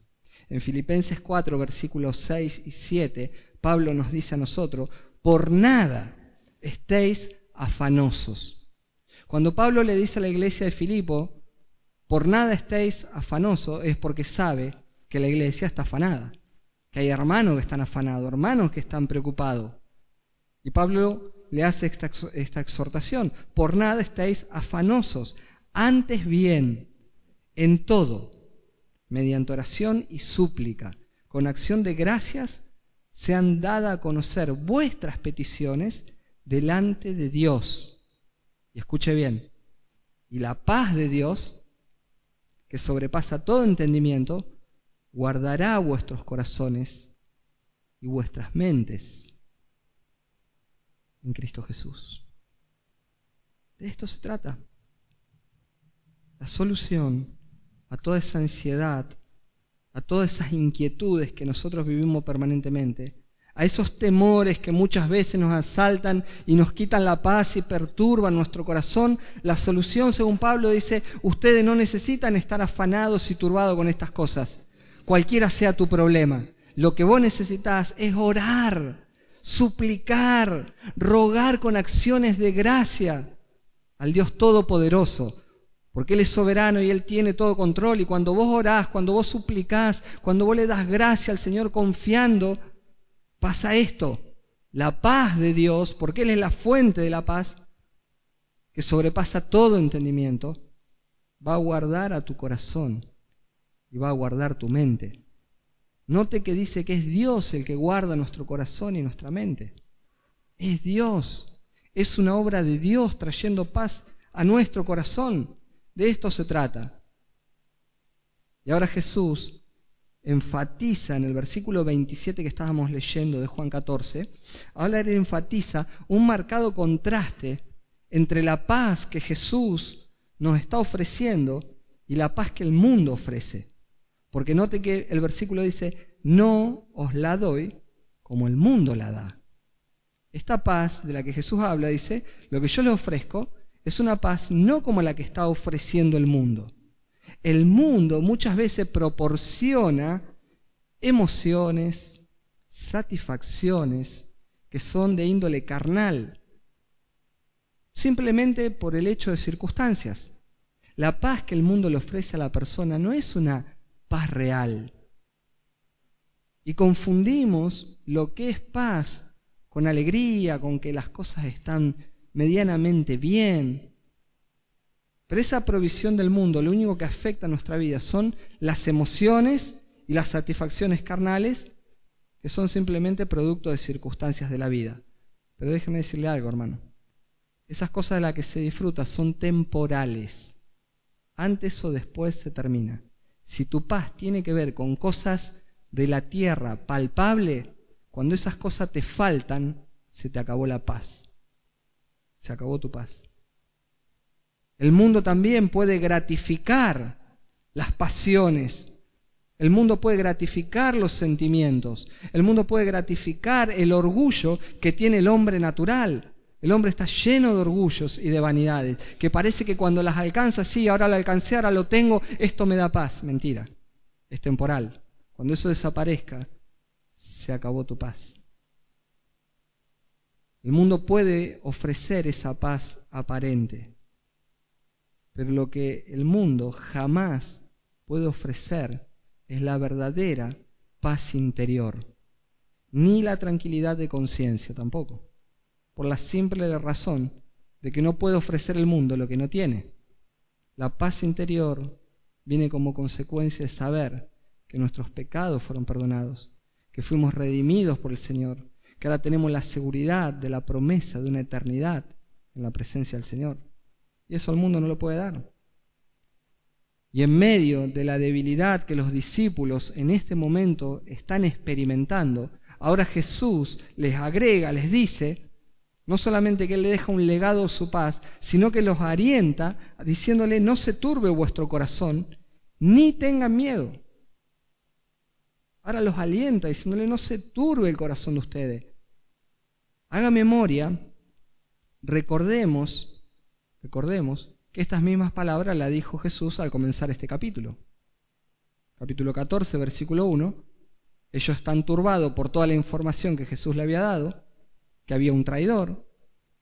En Filipenses 4, versículos 6 y 7, Pablo nos dice a nosotros: por nada estéis afanosos. Cuando Pablo le dice a la iglesia de Filipo: por nada estéis afanosos, es porque sabe que la iglesia está afanada, que hay hermanos que están afanados, hermanos que están preocupados. Y Pablo le hace esta exhortación: por nada estéis afanosos, antes bien, en todo, mediante oración y súplica, con acción de gracias, sean dadas a conocer vuestras peticiones delante de Dios. Y escuche bien: y la paz de Dios, que sobrepasa todo entendimiento, guardará vuestros corazones y vuestras mentes en Cristo Jesús. De esto se trata. La solución a toda esa ansiedad, a todas esas inquietudes que nosotros vivimos permanentemente, a esos temores que muchas veces nos asaltan y nos quitan la paz y perturban nuestro corazón, la solución, según Pablo, dice: ustedes no necesitan estar afanados y turbados con estas cosas, cualquiera sea tu problema. Lo que vos necesitas es orar, suplicar, rogar con acciones de gracia al Dios Todopoderoso, porque Él es soberano y Él tiene todo control. Y cuando vos orás, cuando vos suplicás, cuando vos le das gracia al Señor confiando, pasa esto: la paz de Dios, porque Él es la fuente de la paz, que sobrepasa todo entendimiento, va a guardar a tu corazón y va a guardar tu mente. Note que dice que es Dios el que guarda nuestro corazón y nuestra mente. Es Dios. Es una obra de Dios trayendo paz a nuestro corazón. De esto se trata. Y ahora Jesús enfatiza en el versículo 27 que estábamos leyendo de Juan 14, ahora Él enfatiza un marcado contraste entre la paz que Jesús nos está ofreciendo y la paz que el mundo ofrece. Porque note que el versículo dice: no os la doy como el mundo la da. Esta paz de la que Jesús habla, dice: lo que yo le ofrezco es una paz no como la que está ofreciendo el mundo. El mundo muchas veces proporciona emociones, satisfacciones que son de índole carnal, simplemente por el hecho de circunstancias. La paz que el mundo le ofrece a la persona no es una paz real. Y confundimos lo que es paz con alegría, con que las cosas están medianamente bien. Pero esa provisión del mundo, lo único que afecta a nuestra vida son las emociones y las satisfacciones carnales, que son simplemente producto de circunstancias de la vida. Pero déjeme decirle algo, hermano. Esas cosas de las que se disfruta son temporales. Antes o después se termina. Si tu paz tiene que ver con cosas de la tierra palpable, cuando esas cosas te faltan, se te acabó la paz. Se acabó tu paz. El mundo también puede gratificar las pasiones. El mundo puede gratificar los sentimientos. El mundo puede gratificar el orgullo que tiene el hombre natural. El hombre está lleno de orgullos y de vanidades, que parece que cuando las alcanza, sí, ahora lo alcancé, ahora lo tengo, esto me da paz. Mentira, es temporal. Cuando eso desaparezca, se acabó tu paz. El mundo puede ofrecer esa paz aparente, pero lo que el mundo jamás puede ofrecer es la verdadera paz interior, ni la tranquilidad de conciencia tampoco, por la simple razón de que no puede ofrecer el mundo lo que no tiene. La paz interior viene como consecuencia de saber que nuestros pecados fueron perdonados, que fuimos redimidos por el Señor, que ahora tenemos la seguridad de la promesa de una eternidad en la presencia del Señor. Y eso el mundo no lo puede dar. Y en medio de la debilidad que los discípulos en este momento están experimentando, ahora Jesús les agrega, les dice, no solamente que Él le deja un legado de su paz, sino que los orienta diciéndole: no se turbe vuestro corazón, ni tengan miedo. Ahora los alienta diciéndole: no se turbe el corazón de ustedes. Haga memoria, recordemos que estas mismas palabras las dijo Jesús al comenzar este capítulo. Capítulo 14, versículo 1. Ellos están turbados por toda la información que Jesús le había dado, que había un traidor,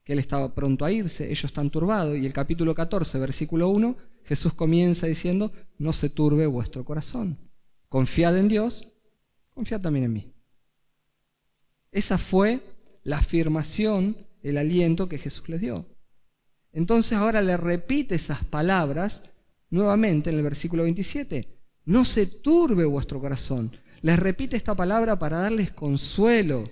que Él estaba pronto a irse. Ellos están turbados. Y el capítulo 14, versículo 1, Jesús comienza diciendo: no se turbe vuestro corazón. Confiad en Dios, confiad también en mí. Esa fue la afirmación, el aliento que Jesús les dio. Entonces ahora le repite esas palabras nuevamente en el versículo 27. No se turbe vuestro corazón. Les repite esta palabra para darles consuelo,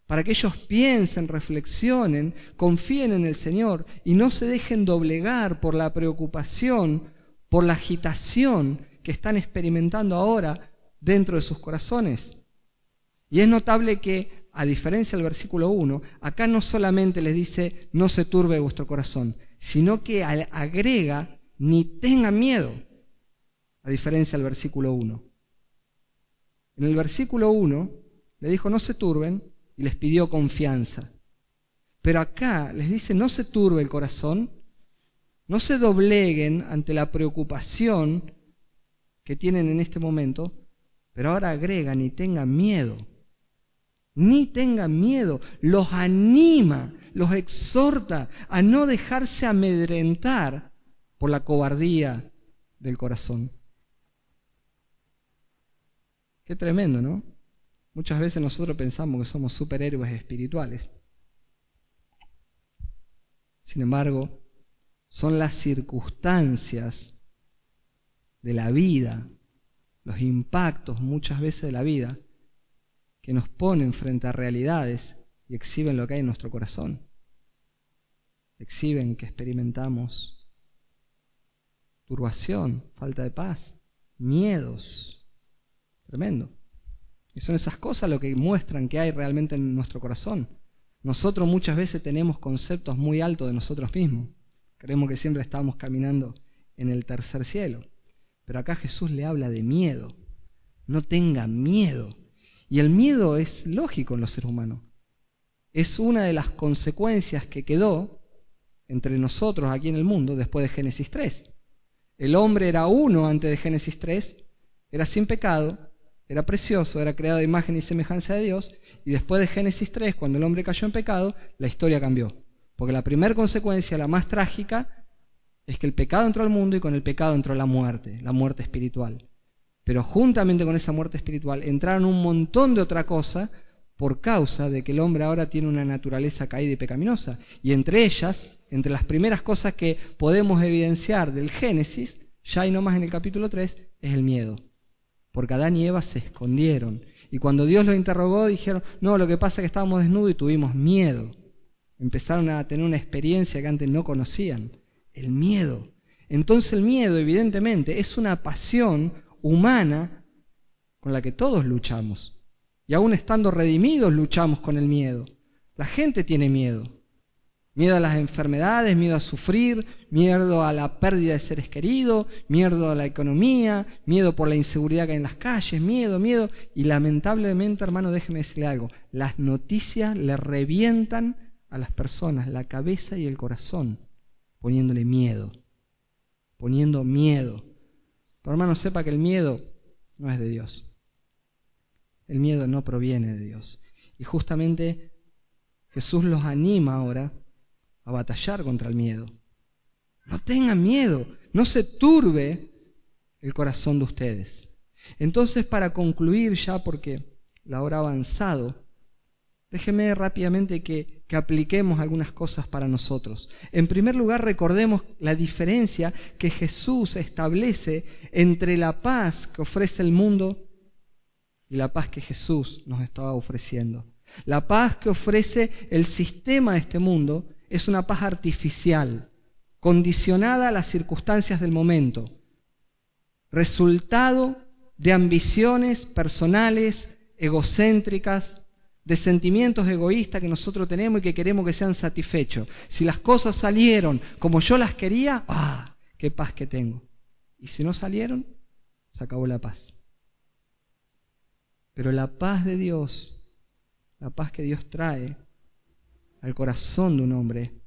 para que ellos piensen, reflexionen, confíen en el Señor y no se dejen doblegar por la preocupación, por la agitación que están experimentando ahora dentro de sus corazones. Y es notable que, a diferencia del versículo 1, acá no solamente les dice: no se turbe vuestro corazón, sino que agrega: ni tengan miedo, a diferencia del versículo 1. En el versículo 1 le dijo no se turben y les pidió confianza. Pero acá les dice no se turbe el corazón, no se dobleguen ante la preocupación que tienen en este momento, pero ahora agrega ni tengan miedo. Ni tengan miedo, los anima, los exhorta a no dejarse amedrentar por la cobardía del corazón. Qué tremendo, ¿no? Muchas veces nosotros pensamos que somos superhéroes espirituales. Sin embargo, son las circunstancias de la vida, los impactos muchas veces de la vida, que nos ponen frente a realidades y exhiben lo que hay en nuestro corazón. Exhiben que experimentamos turbación, falta de paz, miedos. Tremendo. Y son esas cosas lo que muestran que hay realmente en nuestro corazón. Nosotros muchas veces tenemos conceptos muy altos de nosotros mismos. Creemos que siempre estamos caminando en el tercer cielo. Pero acá Jesús le habla de miedo. No tengan miedo. Y el miedo es lógico en los seres humanos. Es una de las consecuencias que quedó entre nosotros aquí en el mundo después de Génesis 3. El hombre era uno antes de Génesis 3, era sin pecado, era precioso, era creado a imagen y semejanza de Dios, y después de Génesis 3, cuando el hombre cayó en pecado, la historia cambió. Porque la primera consecuencia, la más trágica, es que el pecado entró al mundo y con el pecado entró la muerte espiritual. Pero juntamente con esa muerte espiritual entraron un montón de otra cosa por causa de que el hombre ahora tiene una naturaleza caída y pecaminosa. Y entre ellas, entre las primeras cosas que podemos evidenciar del Génesis, ya y no más en el capítulo 3, es el miedo. Porque Adán y Eva se escondieron. Y cuando Dios los interrogó, dijeron, no, lo que pasa es que estábamos desnudos y tuvimos miedo. Empezaron a tener una experiencia que antes no conocían. El miedo. Entonces el miedo, evidentemente, es una pasión humana con la que todos luchamos. Y aún estando redimidos, luchamos con el miedo. La gente tiene miedo. Miedo a las enfermedades, miedo a sufrir, miedo a la pérdida de seres queridos, miedo a la economía, miedo por la inseguridad que hay en las calles, miedo. Y lamentablemente, hermano, déjeme decirle algo. Las noticias le revientan a las personas la cabeza y el corazón, poniéndole miedo. Poniendo miedo. Pero hermano, sepa que el miedo no es de Dios. El miedo no proviene de Dios. Y justamente Jesús los anima ahora a batallar contra el miedo. No tengan miedo, no se turbe el corazón de ustedes. Entonces, para concluir ya, porque la hora ha avanzado, déjeme rápidamente que apliquemos algunas cosas para nosotros. En primer lugar, recordemos la diferencia que Jesús establece entre la paz que ofrece el mundo y la paz que Jesús nos estaba ofreciendo. La paz que ofrece el sistema de este mundo es una paz artificial, condicionada a las circunstancias del momento, resultado de ambiciones personales, egocéntricas, de sentimientos egoístas que nosotros tenemos y que queremos que sean satisfechos. Si las cosas salieron como yo las quería, ¡ah! ¡Qué paz que tengo! Y si no salieron, se acabó la paz. Pero la paz de Dios, la paz que Dios trae al corazón de un hombre,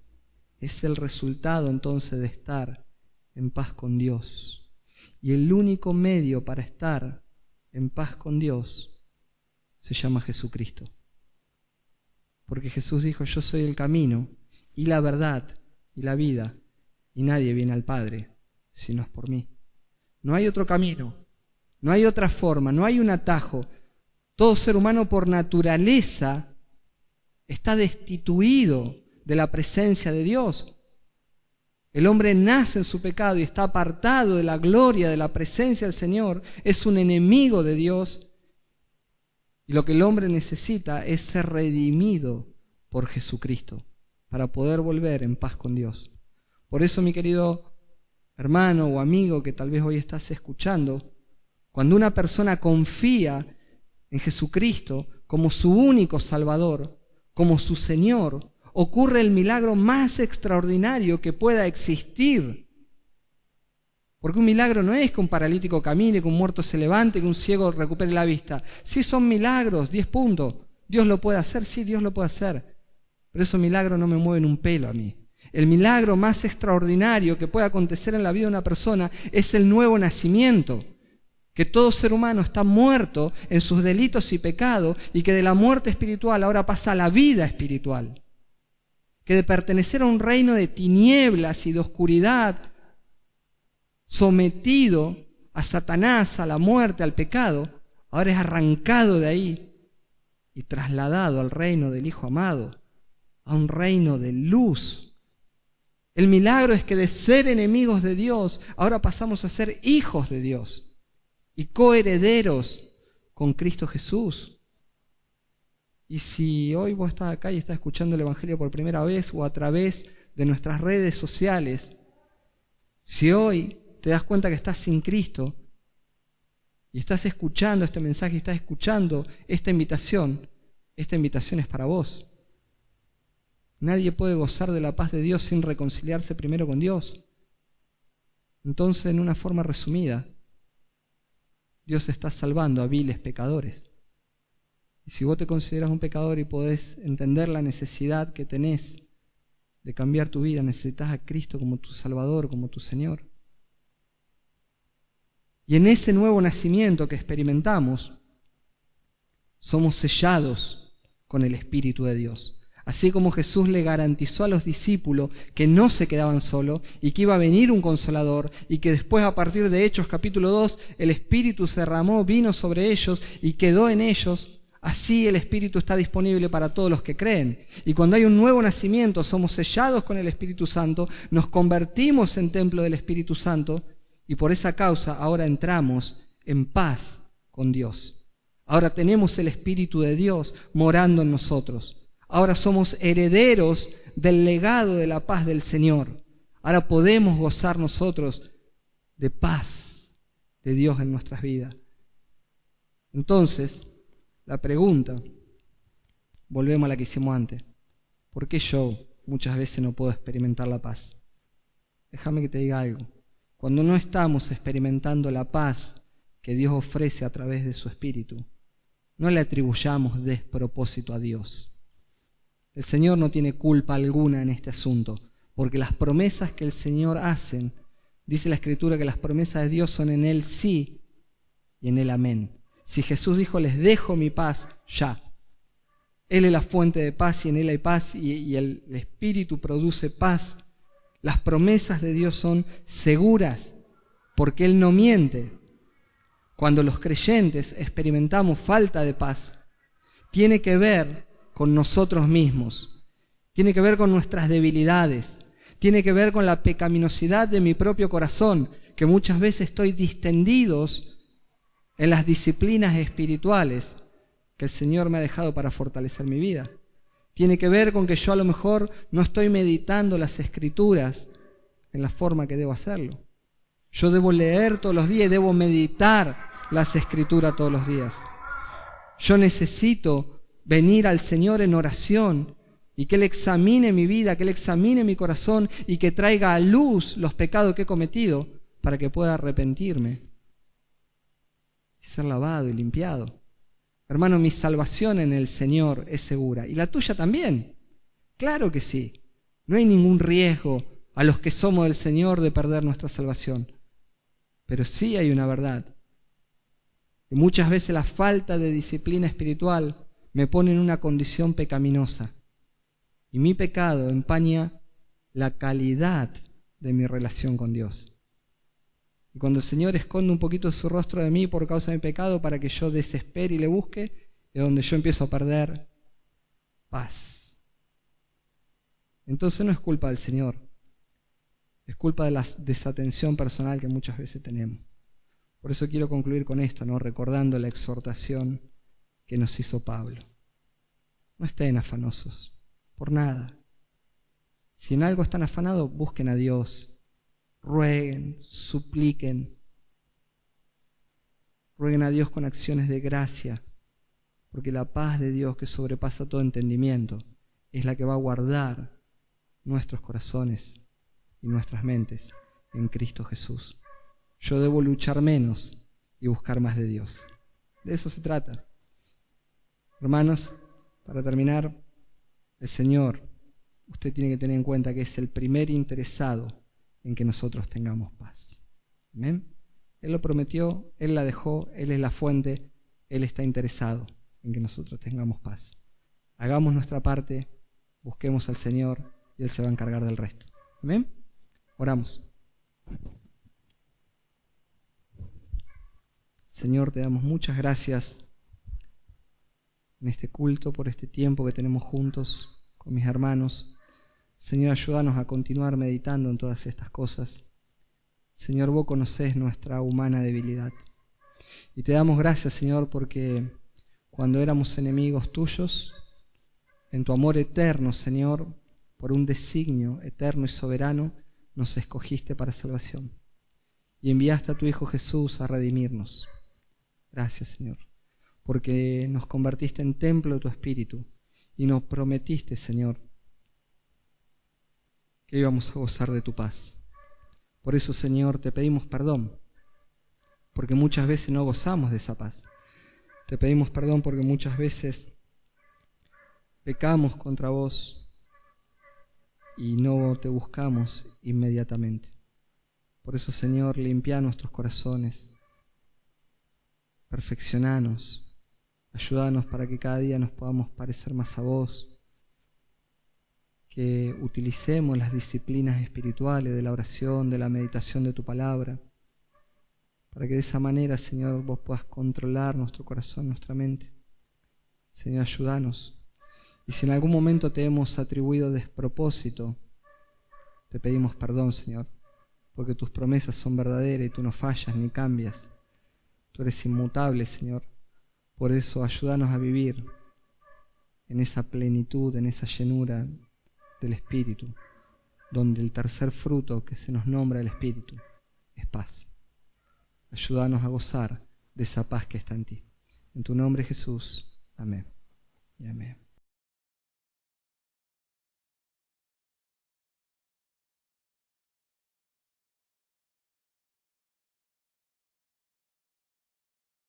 es el resultado entonces de estar en paz con Dios. Y el único medio para estar en paz con Dios se llama Jesucristo. Porque Jesús dijo, yo soy el camino y la verdad y la vida, y nadie viene al Padre si no es por mí. No hay otro camino, no hay otra forma, no hay un atajo. Todo ser humano por naturaleza está destituido de la presencia de Dios. El hombre nace en su pecado y está apartado de la gloria, de la presencia del Señor. Es un enemigo de Dios. Y lo que el hombre necesita es ser redimido por Jesucristo para poder volver en paz con Dios. Por eso, mi querido hermano o amigo que tal vez hoy estás escuchando, cuando una persona confía en Jesucristo como su único Salvador, como su Señor, ocurre el milagro más extraordinario que pueda existir Porque un milagro no es que un paralítico camine, que un muerto se levante, que un ciego recupere la vista. Sí son milagros, 10 puntos. ¿Dios lo puede hacer? Sí, Dios lo puede hacer. Pero esos milagros no me mueven un pelo a mí. El milagro más extraordinario que puede acontecer en la vida de una persona es el nuevo nacimiento. Que todo ser humano está muerto en sus delitos y pecados y que de la muerte espiritual ahora pasa a la vida espiritual. Que de pertenecer a un reino de tinieblas y de oscuridad, sometido a Satanás, a la muerte, al pecado, ahora es arrancado de ahí y trasladado al reino del Hijo amado, a un reino de luz. El milagro es que de ser enemigos de Dios, ahora pasamos a ser hijos de Dios y coherederos con Cristo Jesús. Y si hoy vos estás acá y estás escuchando el Evangelio por primera vez o a través de nuestras redes sociales, si hoy te das cuenta que estás sin Cristo y estás escuchando este mensaje y estás escuchando esta invitación es para vos. Nadie puede gozar de la paz de Dios sin reconciliarse primero con Dios. Entonces, en una forma resumida, Dios está salvando a viles pecadores. Y si vos te consideras un pecador y podés entender la necesidad que tenés de cambiar tu vida, necesitas a Cristo como tu Salvador, como tu Señor. Y en ese nuevo nacimiento que experimentamos, somos sellados con el Espíritu de Dios. Así como Jesús le garantizó a los discípulos que no se quedaban solos y que iba a venir un Consolador y que después a partir de Hechos capítulo 2 el Espíritu se derramó, vino sobre ellos y quedó en ellos, así el Espíritu está disponible para todos los que creen. Y cuando hay un nuevo nacimiento somos sellados con el Espíritu Santo, nos convertimos en templo del Espíritu Santo y por esa causa ahora entramos en paz con Dios. Ahora tenemos el Espíritu de Dios morando en nosotros. Ahora somos herederos del legado de la paz del Señor. Ahora podemos gozar nosotros de paz de Dios en nuestras vidas. Entonces, la pregunta, volvemos a la que hicimos antes. ¿Por qué yo muchas veces no puedo experimentar la paz? Déjame que te diga algo. Cuando no estamos experimentando la paz que Dios ofrece a través de su Espíritu, no le atribuyamos despropósito a Dios. El Señor no tiene culpa alguna en este asunto, porque las promesas que el Señor hace, dice la Escritura que las promesas de Dios son en Él sí y en Él amén. Si Jesús dijo, les dejo mi paz, ya. Él es la fuente de paz y en Él hay paz y el Espíritu produce paz. Las promesas de Dios son seguras porque Él no miente. Cuando los creyentes experimentamos falta de paz, tiene que ver con nosotros mismos, tiene que ver con nuestras debilidades, tiene que ver con la pecaminosidad de mi propio corazón, que muchas veces estoy distendidos en las disciplinas espirituales que el Señor me ha dejado para fortalecer mi vida. Tiene que ver con que yo a lo mejor no estoy meditando las Escrituras en la forma que debo hacerlo. Yo debo leer todos los días y debo meditar las Escrituras todos los días. Yo necesito venir al Señor en oración y que Él examine mi vida, que Él examine mi corazón y que traiga a luz los pecados que he cometido para que pueda arrepentirme y ser lavado y limpiado. Hermano, mi salvación en el Señor es segura. ¿Y la tuya también? Claro que sí. No hay ningún riesgo a los que somos del Señor de perder nuestra salvación. Pero sí hay una verdad. Que muchas veces la falta de disciplina espiritual me pone en una condición pecaminosa. Y mi pecado empaña la calidad de mi relación con Dios. Y cuando el Señor esconde un poquito su rostro de mí por causa de mi pecado para que yo desespere y le busque, es donde yo empiezo a perder paz. Entonces no es culpa del Señor, es culpa de la desatención personal que muchas veces tenemos. Por eso quiero concluir con esto, ¿no? Recordando la exhortación que nos hizo Pablo. No estén afanosos por nada. Si en algo están afanados, busquen a Dios. Rueguen, supliquen. Rueguen a Dios con acciones de gracia, porque la paz de Dios que sobrepasa todo entendimiento es la que va a guardar nuestros corazones y nuestras mentes en Cristo Jesús. yo debo luchar menos y buscar más de Dios. De eso se trata. Hermanos, para terminar, el Señor, usted tiene que tener en cuenta que es el primer interesado en que nosotros tengamos paz. ¿Amén? Él lo prometió, Él la dejó, Él es la fuente, Él está interesado en que nosotros tengamos paz. Hagamos nuestra parte, busquemos al Señor y Él se va a encargar del resto. ¿Amén? Oramos. Señor, te damos muchas gracias en este culto, por este tiempo que tenemos juntos con mis hermanos. Señor, ayúdanos a continuar meditando en todas estas cosas. Señor, vos conocés nuestra humana debilidad. Y te damos gracias, Señor, porque cuando éramos enemigos tuyos, en tu amor eterno, Señor, por un designio eterno y soberano, nos escogiste para salvación. Y enviaste a tu Hijo Jesús a redimirnos. Gracias, Señor, porque nos convertiste en templo de tu Espíritu y nos prometiste, Señor, que íbamos a gozar de tu paz. Por eso, Señor, te pedimos perdón, porque muchas veces no gozamos de esa paz. Te pedimos perdón porque muchas veces pecamos contra vos y no te buscamos inmediatamente. Por eso, Señor, limpia nuestros corazones, perfeccionanos, ayúdanos para que cada día nos podamos parecer más a vos, que utilicemos las disciplinas espirituales de la oración, de la meditación de tu palabra, para que de esa manera, Señor, vos puedas controlar nuestro corazón, nuestra mente. Señor, ayúdanos. Y si en algún momento te hemos atribuido despropósito, te pedimos perdón, Señor, porque tus promesas son verdaderas y tú no fallas ni cambias. Tú eres inmutable, Señor. Por eso ayúdanos a vivir en esa plenitud, en esa llenura del Espíritu, donde el tercer fruto que se nos nombra el Espíritu es paz. Ayúdanos a gozar de esa paz que está en ti. En tu nombre, Jesús. Amén y amén.